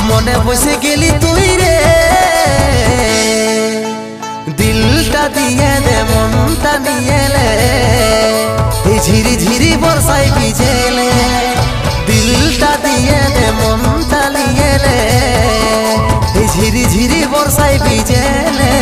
মনে বসে গেলি তুই রে দিলটা দিয়ে দে মনটা নিয়ে লে এই ঝিরি ঝিরি বর্ষায় ভিজেলে দিলটা দিয়ে দে মনটা নিয়ে লে এই ঝিরি ঝিরি বর্ষায় ভিজেলে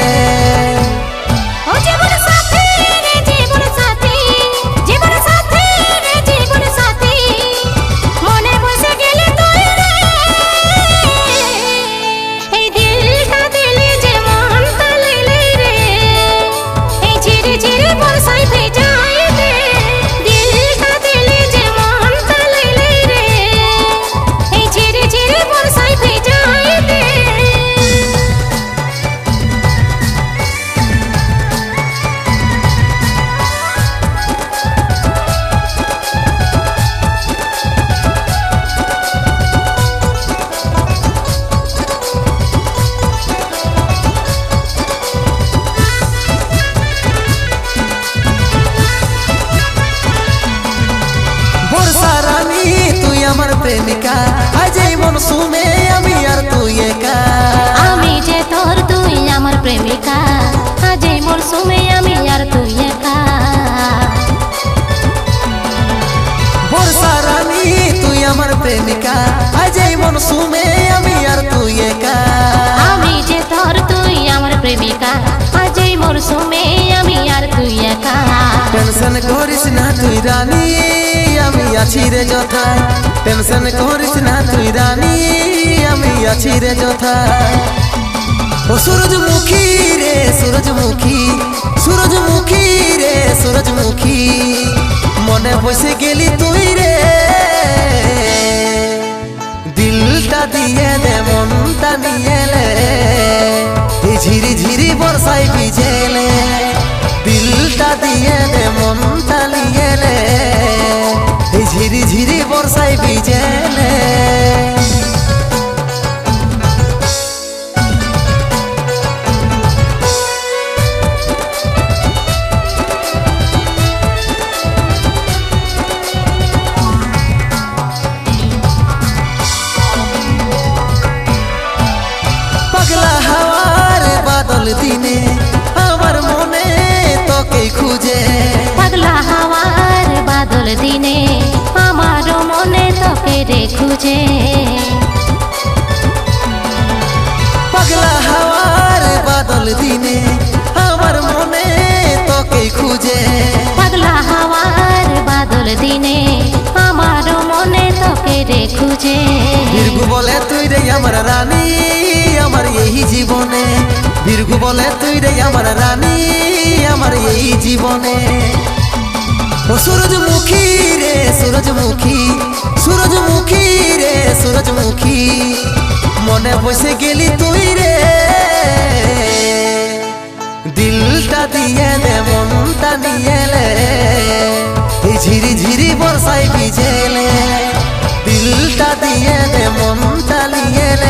আমার প্রেমিকা আজ এই মনসুমে আমি আর তুই একা আমি যে তোর তুই আমার প্রেমিকা আজ এই মরশুমে আমি আর তুই একা বর্ষা রানী তুই আমার প্রেমিকা আজ এই মনসুমে আমি আর তুই একা আমি যে তোর তুই আমার প্রেমিকা আজ এই মরশুমে আমি আর তুই একা টেনশন করিস না তুই রানী আমি আছি রে যথায় টেনশন করিস না তুই রানী আমি আছি রে যথায় ও সূরজমুখী রে সূরজমুখী সূরজমুখী রে সূরজমুখী মনে বসে গেলি তুই রে দিলটা দিয়ে দে মনটা নিয়ে লে এই ঝিরি ঝিরি বর্ষায় ভিজেলে দিলটা দিয়ে দে মনটা নিয়ে লে এই ঝিরি ঝিরি বর্ষায় ভিজেলে পাগলা হাওয়ার বাদল দিনে আমার মনে তোকে খুঁজে পাগলা হাওয়ার বাদল দিনে আমার মনে তোকে রে খুঁজে পাগলা হাওয়ার বাদল দিনে আমার মনে তোকে খুঁজে পাগলা হাওয়ার বাদল দিনে আমার মনে তোকে রে খুঁজে বীরগু বলে তুই রে আমার রানী আমার এই জীবনে বীরগু বলে তুই রে আমার রানী আমার এই জীবনে ও সূরজমুখী রে সূরজমুখী সূরজমুখী রে সূরজমুখী মনে বসে গেলি তুই রে দিলটা দিয়ে দে মনটা নিয়ে লে এই ঝিরি ঝিরি বর্ষায় ভিজেলে দিলটা দিয়ে দে মনটা নিয়ে লে